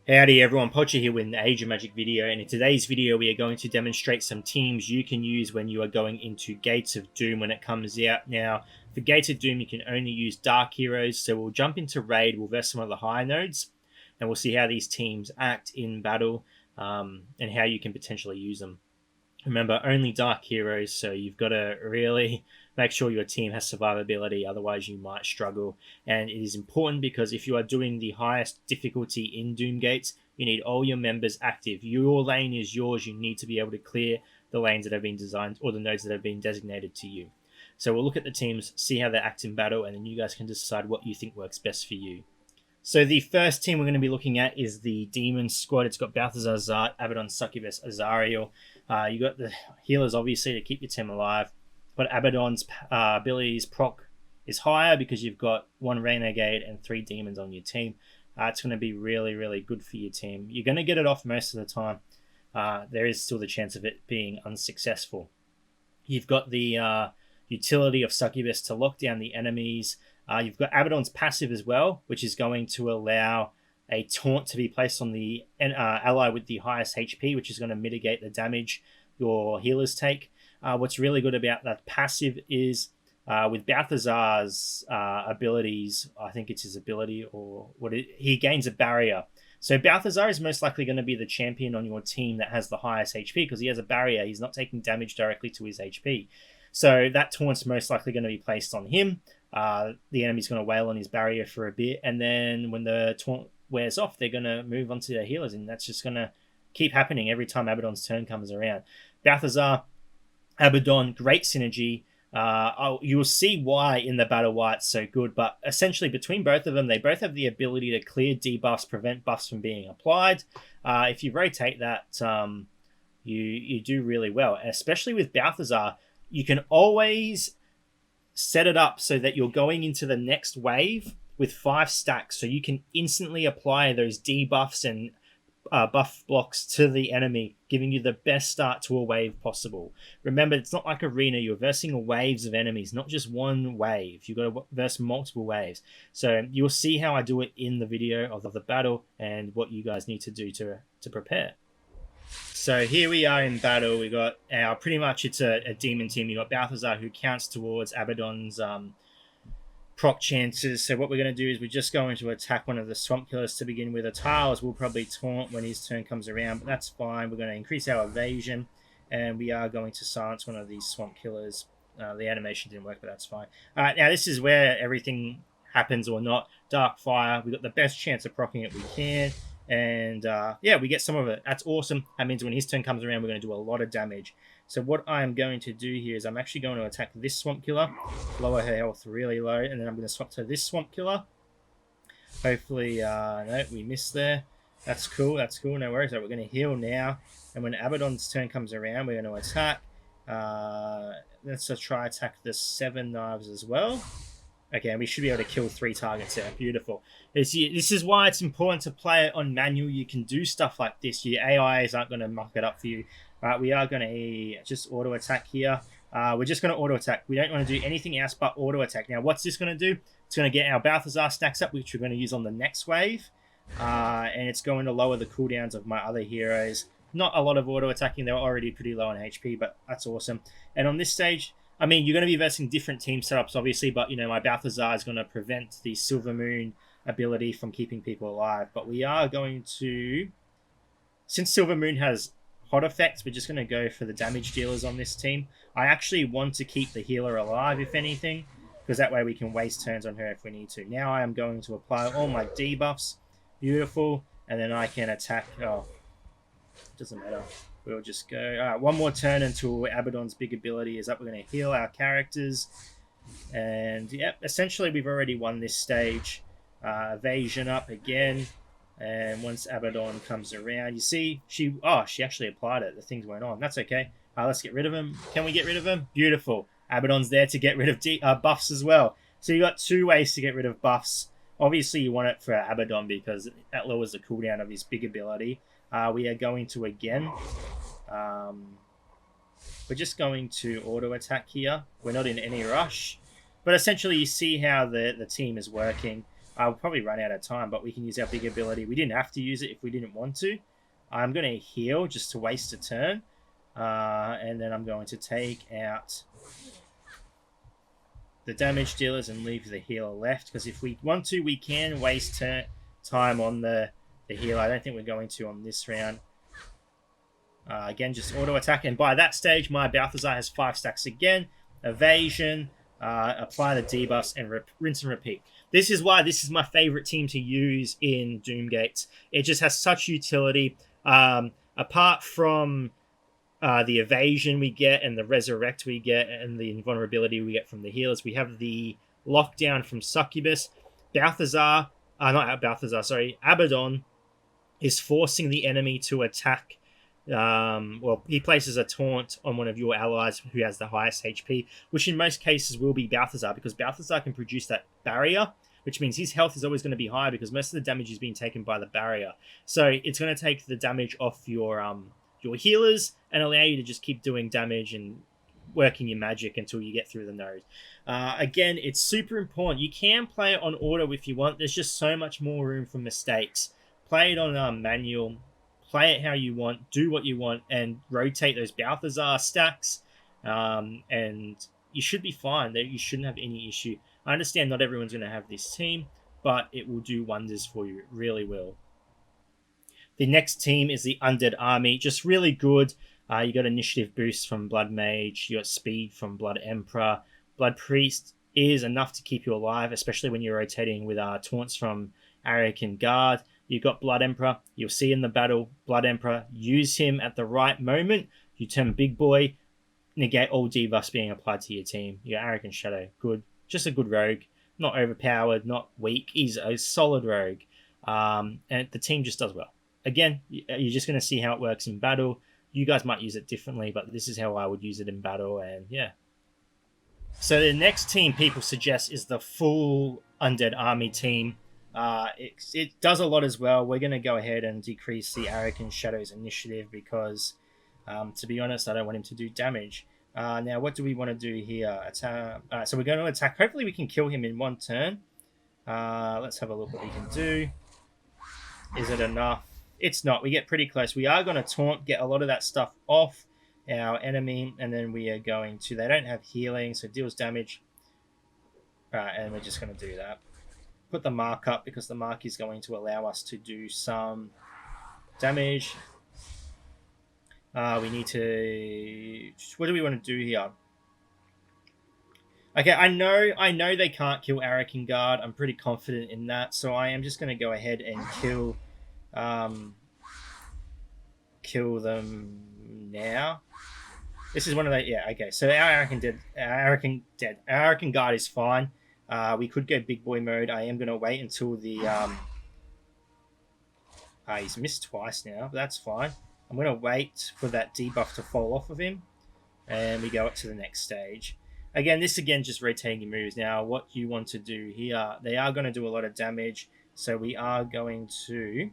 Howdy everyone, Pocher here with an Age of Magic video, and in today's video we are going to demonstrate some teams you can use when you are going into Gates of Doom when it comes out. Now, for Gates of Doom you can only use Dark Heroes, so we'll jump into Raid, we'll verse some of the higher nodes, and we'll see how these teams act in battle, and how you can potentially use them. Remember, only Dark Heroes, so you've got to really make sure your team has survivability, otherwise you might struggle. And it is important because if you are doing the highest difficulty in Doom Gates, you need all your members active. Your lane is yours. You need to be able to clear the lanes that have been designed or the nodes that have been designated to you. So we'll look at the teams, see how they act in battle, and then you guys can decide what you think works best for you. So the first team we're going to be looking at is the Demon Squad. It's got Balthazar, Zart, Abaddon, Succubus, Azariel. You got the healers, obviously, to keep your team alive. But Abaddon's abilities proc is higher because you've got one Renegade and 3 Demons on your team. It's going to be really, really good for your team. You're going to get it off most of the time. There is still the chance of it being unsuccessful. You've got the utility of Succubus to lock down the enemies. You've got Abaddon's passive as well, which is going to allow a taunt to be placed on the ally with the highest HP, which is going to mitigate the damage your healers take. What's really good about that passive is with Balthazar's abilities, I think it's his ability or he gains a barrier. So Balthazar is most likely going to be the champion on your team that has the highest HP because he has a barrier. He's not taking damage directly to his HP. So that taunt's most likely going to be placed on him. The enemy's going to wail on his barrier for a bit, and then when the taunt wears off, they're going to move on to their healers, and that's just going to keep happening every time Abaddon's turn comes around. Balthazar, Abaddon, great synergy. You'll see why in the battle why it's so good, but essentially between both of them, they both have the ability to clear debuffs, prevent buffs from being applied. If you rotate that, you do really well, and especially with Balthazar, you can always set it up so that you're going into the next wave with 5 stacks, so you can instantly apply those debuffs and buff blocks to the enemy, giving you the best start to a wave possible. Remember, it's not like Arena. You're versing waves of enemies, not just one wave. You've got to verse multiple waves. So you'll see how I do it in the video of the battle and what you guys need to do to prepare. So here we are in battle. We got our pretty much it's a demon team. You got Balthazar who counts towards Abaddon's proc chances. So what we're going to do is we're just going to attack one of the swamp killers to begin with. A Tiles will probably taunt when his turn comes around, but that's fine. We're going to increase our evasion, and we are going to silence one of these swamp killers. The animation didn't work, but that's fine. All right, now this is where everything happens or not. Dark Fire. We've got the best chance of proccing it we can. And yeah, we get some of it. That's awesome. That means when his turn comes around, we're going to do a lot of damage. So what I'm going to do here is I'm actually going to attack this swamp killer, lower her health really low, and then I'm going to swap to this swamp killer. Hopefully, no, we missed there. That's cool. That's cool. No worries. So we're going to heal now. And when Abaddon's turn comes around, we're going to attack. Let's try attack the 7 knives as well. Okay, and we should be able to kill 3 targets there. Beautiful. This is why it's important to play it on manual. You can do stuff like this. Your AIs aren't going to muck it up for you. We are going to just auto attack here. We're just going to auto attack. We don't want to do anything else but auto attack. Now, what's this going to do? It's going to get our Balthazar stacks up, which we're going to use on the next wave. And it's going to lower the cooldowns of my other heroes. Not a lot of auto attacking. They're already pretty low on HP, but that's awesome. And on this stage, I mean, you're going to be versing different team setups, obviously, but, you know, my Balthazar is going to prevent the Silver Moon ability from keeping people alive. But we are going to... Since Silver Moon has hot effects, we're just going to go for the damage dealers on this team. I actually want to keep the healer alive, if anything, because that way we can waste turns on her if we need to. Now I am going to apply all my debuffs. Beautiful. And then I can attack... Oh, doesn't matter. We'll just go... All right, one more turn until Abaddon's big ability is up. We're going to heal our characters. And, yep, essentially we've already won this stage. Evasion up again. And once Abaddon comes around, you see, she actually applied it. The things went on. That's okay. Let's get rid of him. Can we get rid of him? Beautiful. Abaddon's there to get rid of buffs as well. So you got 2 ways to get rid of buffs. Obviously, you want it for Abaddon because that lowers the cooldown of his big ability. We are going to, again, we're just going to auto attack here. We're not in any rush. But essentially, you see how the team is working. I'll probably run out of time, but we can use our big ability. We didn't have to use it if we didn't want to. I'm going to heal just to waste a turn. And then I'm going to take out the damage dealers and leave the healer left. Because if we want to, we can waste time on the healer. I don't think we're going to on this round. Again, just auto attack. And by that stage, my Balthazar has 5 stacks again. Evasion, apply the debuffs, and rinse and repeat. This is why this is my favorite team to use in Doomgates. It just has such utility. Apart from the evasion we get and the resurrect we get and the invulnerability we get from the healers, we have the lockdown from Succubus. Balthazar, not Balthazar, sorry, Abaddon is forcing the enemy to attack. Well, he places a taunt on one of your allies who has the highest HP, which in most cases will be Balthazar, because Balthazar can produce that barrier, which means his health is always going to be high because most of the damage is being taken by the barrier. So it's going to take the damage off your healers and allow you to just keep doing damage and working your magic until you get through the node. Again, it's super important. You can play it on auto if you want. There's just so much more room for mistakes. Play it on manual. Play it how you want. Do what you want and rotate those Balthazar stacks. And you should be fine. You shouldn't have any issue. I understand not everyone's going to have this team, but it will do wonders for you. It really will. The next team is the Undead Army. Just really good. You got initiative boost from Blood Mage. You got speed from Blood Emperor. Blood Priest is enough to keep you alive, especially when you're rotating with taunts from Arrogant Guard. You got Blood Emperor. You'll see in the battle, Blood Emperor. Use him at the right moment. You turn Big Boy. Negate all debuffs being applied to your team. You got Arrogant Shadow. Good. Just a good rogue. Not overpowered, not weak. He's a solid rogue. And the team just does well. Again, you're just going to see how it works in battle. You guys might use it differently, but this is how I would use it in battle, and yeah. So the next team people suggest is the full Undead Army team. It does a lot as well. We're going to go ahead and decrease the Arrogant Shadow's initiative because, to be honest, I don't want him to do damage. Now, what do we want to do here? So we're going to attack. Hopefully we can kill him in one turn. Let's have a look what we can do. Is it enough? It's not. We get pretty close. We are going to taunt, get a lot of that stuff off our enemy, and then we are going to... They don't have healing, so it deals damage. And we're just going to do that. Put the mark up because the mark is going to allow us to do some damage. We need to... What do we want to do here? Okay, I know they can't kill Arrogant Guard. I'm pretty confident in that, so I am just going to go ahead and kill them now. This is one of the... Yeah, okay. So our Arrogant Guard is fine. We could go Big Boy mode. I am going to wait until the... he's missed twice now, but that's fine. I'm going to wait for that debuff to fall off of him. And we go up to the next stage. Again, just rotating your moves. Now, what you want to do here... They are going to do a lot of damage. So we are going to...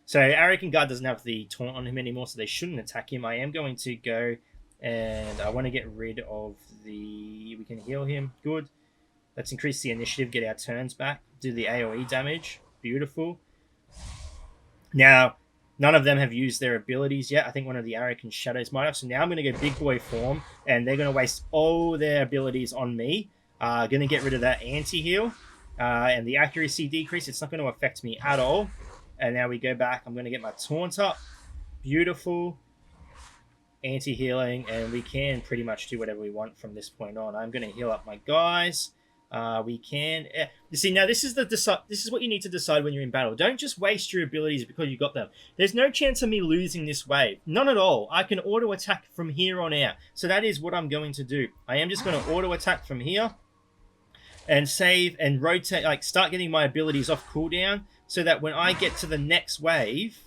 So Arrogant Guard doesn't have the taunt on him anymore, so they shouldn't attack him. I am going to go and I want to get rid of the... We can heal him. Good. Let's increase the initiative, get our turns back. Do the AoE damage. Beautiful. Now, none of them have used their abilities yet. I think one of the Arrogant Shadows might have. So now I'm going to go Big Boy form, and they're going to waste all their abilities on me. Going to get rid of that anti-heal. And the accuracy decrease, it's not going to affect me at all. And now we go back. I'm going to get my taunt up. Beautiful. Anti-healing. And we can pretty much do whatever we want from this point on. I'm going to heal up my guys. We can... You see, now this is what you need to decide when you're in battle. Don't just waste your abilities because you got them. There's no chance of me losing this wave. None at all. I can auto-attack from here on out. So that is what I'm going to do. I am just going to auto-attack from here. And save and rotate, like start getting my abilities off cooldown so that when I get to the next wave,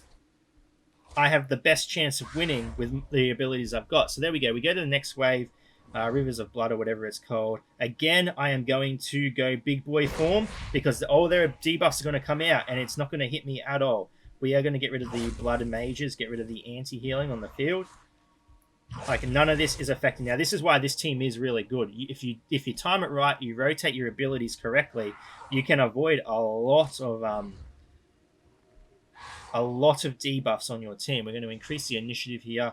I have the best chance of winning with the abilities I've got. So there we go. We go to the next wave, Rivers of Blood or whatever it's called. Again, I am going to go Big Boy form because all their debuffs are going to come out and it's not going to hit me at all. We are going to get rid of the Blood Mages, get rid of the anti-healing on the field. Like, none of this is affecting. Now, this is why this team is really good. If you time it right, you rotate your abilities correctly, you can avoid a lot of debuffs on your team. We're going to increase the initiative here.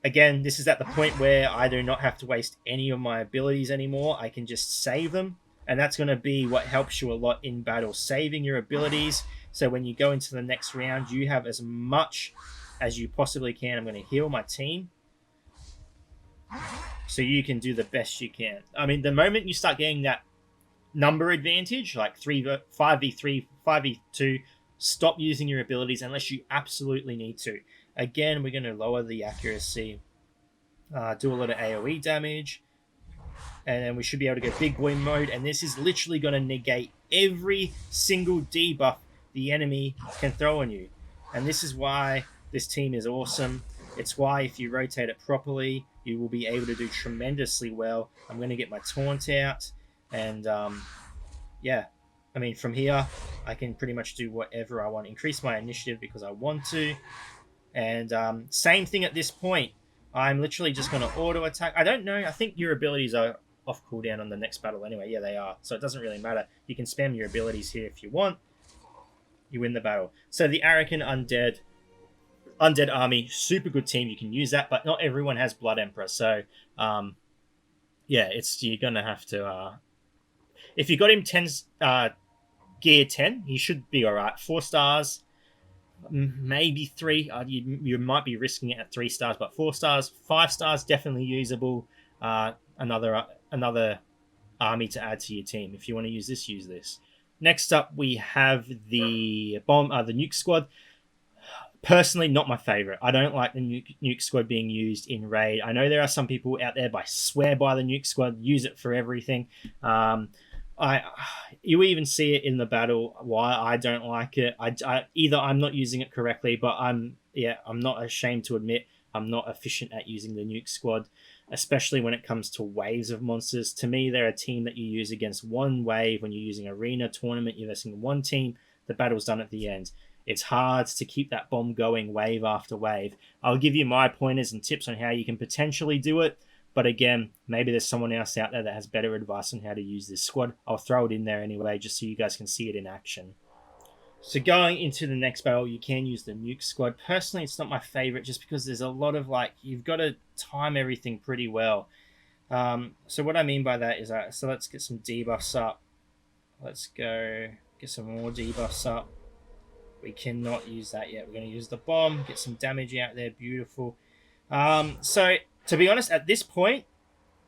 Again, this is at the point where I do not have to waste any of my abilities anymore. I can just save them, and that's going to be what helps you a lot in battle, saving your abilities. So when you go into the next round, you have as much as you possibly can. I'm going to heal my team so you can do the best you can. I mean, the moment you start getting that number advantage, like 5v3, 5v2, stop using your abilities unless you absolutely need to. Again, we're going to lower the accuracy, do a lot of AoE damage, and then we should be able to go big boy mode, and this is literally going to negate every single debuff the enemy can throw on you. And this is why this team is awesome. It's why if you rotate it properly, you will be able to do tremendously well. I'm going to get my taunt out, and yeah, I mean, from here, I can pretty much do whatever I want. Increase my initiative because I want to. And same thing at this point. I'm literally just going to auto attack. I don't know. I think your abilities are off cooldown on the next battle anyway. Yeah, they are. So it doesn't really matter. You can spam your abilities here if you want. You win the battle. So the Arrogant Undead Army, super good team. You can use that, but not everyone has Blood Emperor. So yeah, you're going to have to... if you got him 10 gear 10, he should be all right. 4 stars... maybe 3. You might be risking it at 3 stars, but 4 stars, 5 stars, definitely usable. Another army to add to your team. If you want to use this. Next up, we have the nuke squad. Personally, not my favorite. I don't like the nuke squad being used in raid. I know there are some people out there swear by the nuke squad, use it for everything. You even see it in the battle why I don't like it. Either I'm not using it correctly, but I'm not ashamed to admit I'm not efficient at using the nuke squad, especially when it comes to waves of monsters. To me, they're a team that you use against one wave. When you're using arena tournament, you're using one team. The battle's done at the end. It's hard to keep that bomb going wave after wave. I'll give you my pointers and tips on how you can potentially do it. But again, maybe there's someone else out there that has better advice on how to use this squad. I'll throw it in there anyway, just so you guys can see it in action. So going into the next battle, you can use the nuke squad. Personally, it's not my favorite just because there's a lot of, you've got to time everything pretty well. So what I mean by that is, so let's get some debuffs up. Let's go get some more debuffs up. We cannot use that yet. We're going to use the bomb, get some damage out there. Beautiful. So... to be honest, at this point,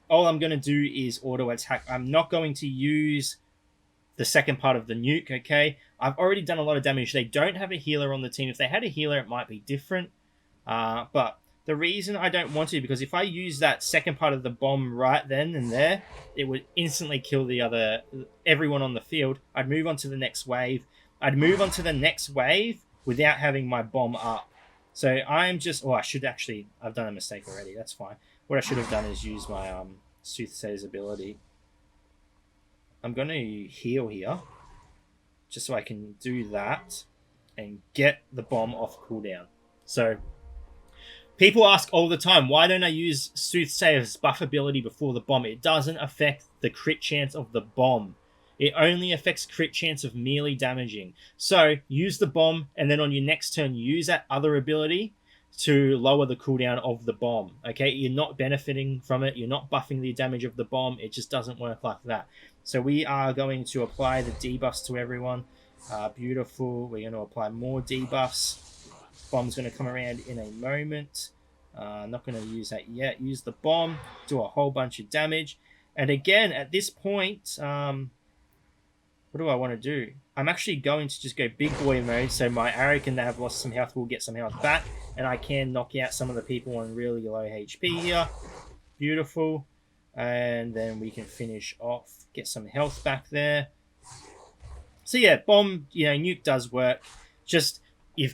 all I'm going to do is auto attack. I'm not going to use the second part of the nuke, okay? I've already done a lot of damage. They don't have a healer on the team. If they had a healer, it might be different. But the reason I don't want to, because if I use that second part of the bomb right then and there, it would instantly kill everyone on the field. I'd move on to the next wave. Without having my bomb up. So I'm just... I've done a mistake already. That's fine. What I should have done is use my Soothsayer's ability. I'm going to heal here. Just so I can do that. And get the bomb off cooldown. So... people ask all the time, why don't I use Soothsayer's buff ability before the bomb? It doesn't affect the crit chance of the bomb. It only affects crit chance of merely damaging. So use the bomb, and then on your next turn, use that other ability to lower the cooldown of the bomb. Okay, you're not benefiting from it. You're not buffing the damage of the bomb. It just doesn't work like that. So we are going to apply the debuffs to everyone. Beautiful. We're going to apply more debuffs. Bomb's going to come around in a moment. Not going to use that yet. Use the bomb. Do a whole bunch of damage. And again, at this point... what do I want to do? I'm actually going to just go big boy mode, so my Arrogant that have lost some health will get some health back, and I can knock out some of the people on really low HP here. Beautiful. And then we can finish off, get some health back there. So yeah, bomb, nuke does work. You just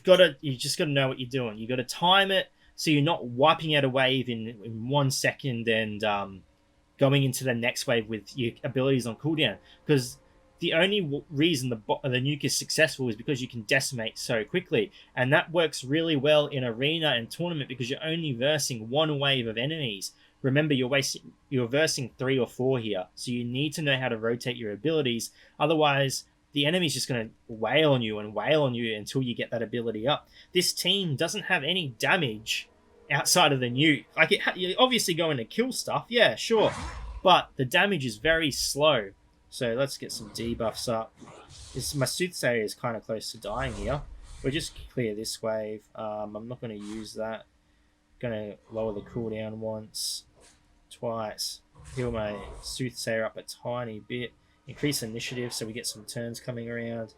got to know what you're doing. You got to time it so you're not wiping out a wave in 1 second and going into the next wave with your abilities on cooldown, because The only reason the nuke is successful is because you can decimate so quickly, and that works really well in arena and tournament because you're only versing one wave of enemies. Remember, you're versing 3 or 4 here, so you need to know how to rotate your abilities. Otherwise, the enemy's just going to wail on you and wail on you until you get that ability up. This team doesn't have any damage outside of the nuke. Like, you're obviously going to kill stuff, yeah, sure, but the damage is very slow. So let's get some debuffs up. My Soothsayer is kind of close to dying here. We'll just clear this wave. I'm not going to use that. Going to lower the cooldown once, twice. Heal my Soothsayer up a tiny bit. Increase initiative so we get some turns coming around.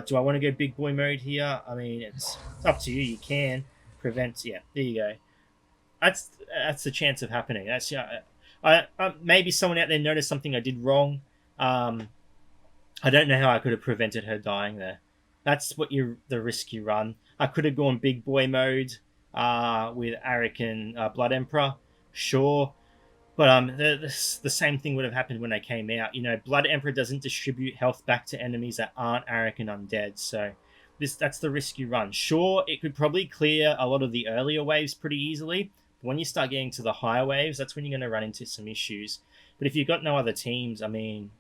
Do I want to go big boy mode here? I mean, it's up to you. You can prevent. Yeah, there you go. That's the chance of happening. That's maybe someone out there noticed something I did wrong. I don't know how I could have prevented her dying there. That's the risk you run. I could have gone big boy mode with Arik and Blood Emperor, sure, but the same thing would have happened when I came out. You know, Blood Emperor doesn't distribute health back to enemies that aren't Arik and Undead, so that's the risk you run. Sure, it could probably clear a lot of the earlier waves pretty easily, but when you start getting to the higher waves, that's when you're going to run into some issues. But if you've got no other teams, I mean,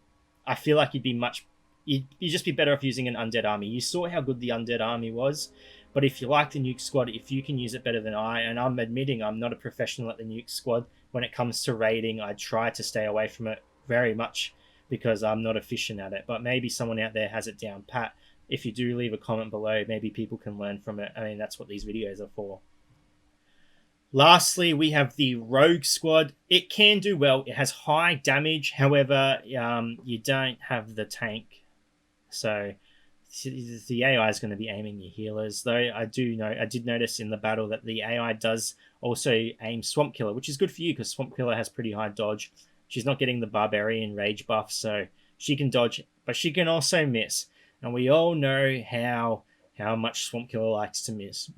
I feel like you'd just be better off using an Undead Army. You saw how good the Undead Army was, but if you like the Nuke Squad, if you can use it better than and I'm admitting I'm not a professional at the Nuke Squad, when it comes to raiding, I try to stay away from it very much because I'm not efficient at it, but maybe someone out there has it down pat. If you do leave a comment below, maybe people can learn from it. I mean, that's what these videos are for. Lastly, we have the Rogue Squad. It can do well. It has high damage. However, you don't have the tank. So the AI is going to be aiming your healers. Though I did notice in the battle that the AI does also aim Swamp Killer, which is good for you because Swamp Killer has pretty high dodge. She's not getting the Barbarian Rage buff, so she can dodge, but she can also miss. And we all know how much Swamp Killer likes to miss.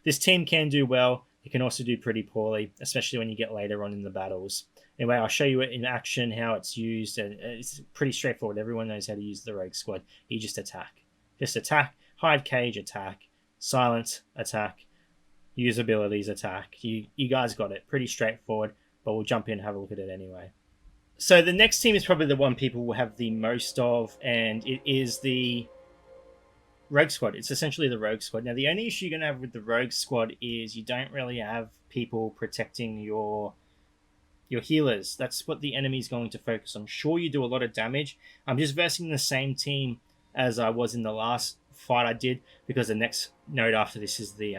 This team can do well. It can also do pretty poorly, especially when you get later on in the battles. Anyway, I'll show you it in action, how it's used, and it's pretty straightforward. Everyone knows how to use the Rogue Squad. You just attack. Just attack, hide cage, attack, silence, attack, use abilities, attack. You guys got it. Pretty straightforward, but we'll jump in and have a look at it anyway. So the next team is probably the one people will have the most of, and it is the Rogue Squad. It's essentially the Rogue Squad. Now, the only issue you're going to have with the Rogue Squad is you don't really have people protecting your healers. That's what the enemy's going to focus on. Sure, you do a lot of damage. I'm just versing the same team as I was in the last fight I did, because the next node after this is the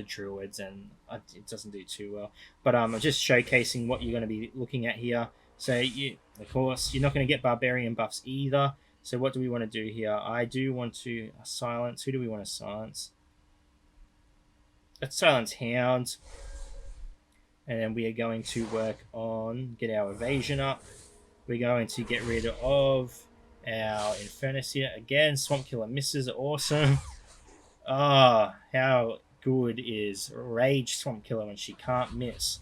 Druids, and it doesn't do too well. But I'm just showcasing what you're going to be looking at here. So, of course, you're not going to get Barbarian buffs either. So what do we want to do here? I do want to silence. Who do we want to silence? Let's silence Hound. And then we are going to work on, get our evasion up. We're going to get rid of our Infernus here. Again, Swamp Killer misses. Awesome. Ah, how good is Rage Swamp Killer when she can't miss.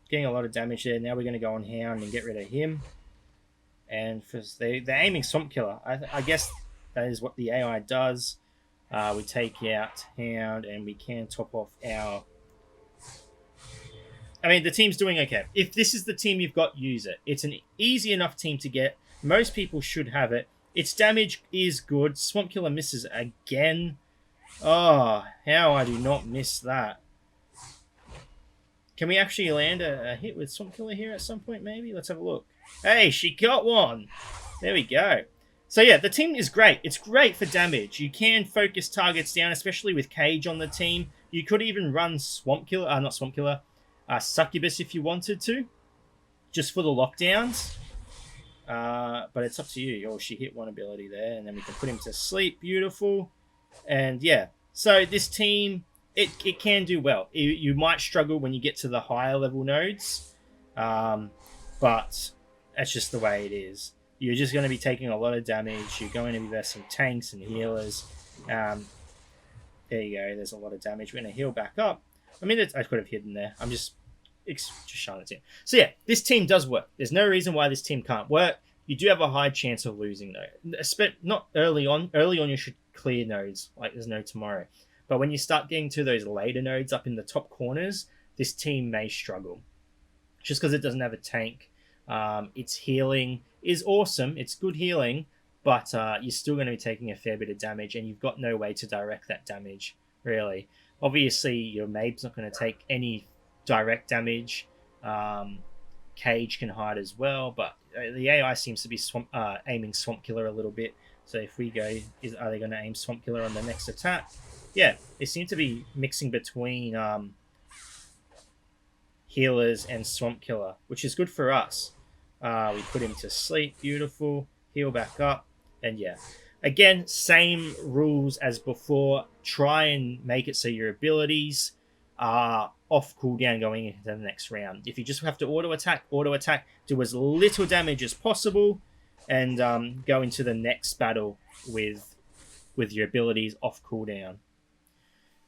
Getting a lot of damage there. Now we're going to go on Hound and get rid of him. And they're aiming Swamp Killer. I guess that is what the AI does. We take out Hound and we can top off our... I mean, the team's doing okay. If this is the team you've got, use it. It's an easy enough team to get. Most people should have it. Its damage is good. Swamp Killer misses again. Oh, how I do not miss that. Can we actually land a hit with Swamp Killer here at some point, maybe? Let's have a look. Hey, she got one. There we go. So yeah, the team is great. It's great for damage. You can focus targets down, especially with Cage on the team. You could even run Swamp Killer, not Swamp Killer, Succubus if you wanted to, just for the lockdowns. But it's up to you. Oh, she hit one ability there, and then we can put him to sleep. Beautiful. And yeah, so this team, it can do well. You might struggle when you get to the higher level nodes, but that's just the way it is. You're just going to be taking a lot of damage. You're going to be versing tanks and healers. There you go. There's a lot of damage. We're going to heal back up. I mean, I could have hidden there. I'm just showing it to you. So yeah, this team does work. There's no reason why this team can't work. You do have a high chance of losing though. Not early on. Early on, you should clear nodes like there's no tomorrow. But when you start getting to those later nodes up in the top corners, this team may struggle. Just because it doesn't have a tank. Its healing is awesome. It's good healing, but you're still going to be taking a fair bit of damage, and you've got no way to direct that damage, really. Obviously, your Mabe's not going to take any direct damage. Cage can hide as well, but the AI seems to be aiming Swamp Killer a little bit. So if we go, are they going to aim Swamp Killer on the next attack? Yeah, they seem to be mixing between healers and Swamp Killer, which is good for us. We put him to sleep, beautiful, heal back up, and yeah. Again, same rules as before. Try and make it so your abilities are off cooldown going into the next round. If you just have to auto attack, do as little damage as possible, and go into the next battle with your abilities off cooldown.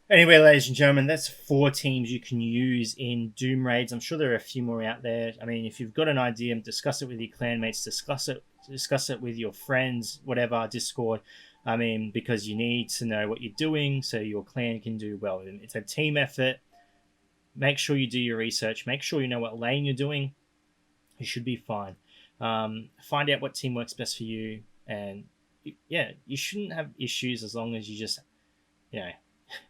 Anyway, ladies and gentlemen, that's 4 teams you can use in Doom raids. I'm sure there are a few more out there. I mean, if you've got an idea, discuss it with your clanmates, discuss it with your friends, whatever, Discord. I mean, because you need to know what you're doing so your clan can do well. It's a team effort. Make sure you do your research. Make sure you know what lane you're doing. You should be fine. Find out what team works best for you. And yeah, you shouldn't have issues as long as you just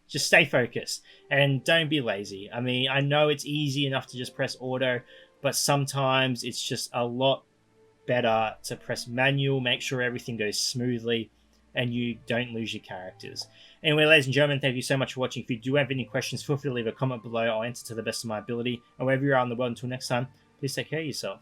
stay focused and don't be lazy. I mean, I know it's easy enough to just press auto, but sometimes it's just a lot better to press manual, make sure everything goes smoothly, and you don't lose your characters. Anyway, ladies and gentlemen, thank you so much for watching. If you do have any questions, feel free to leave a comment below. I'll answer to the best of my ability. And wherever you are in the world, until next time, please take care of yourself.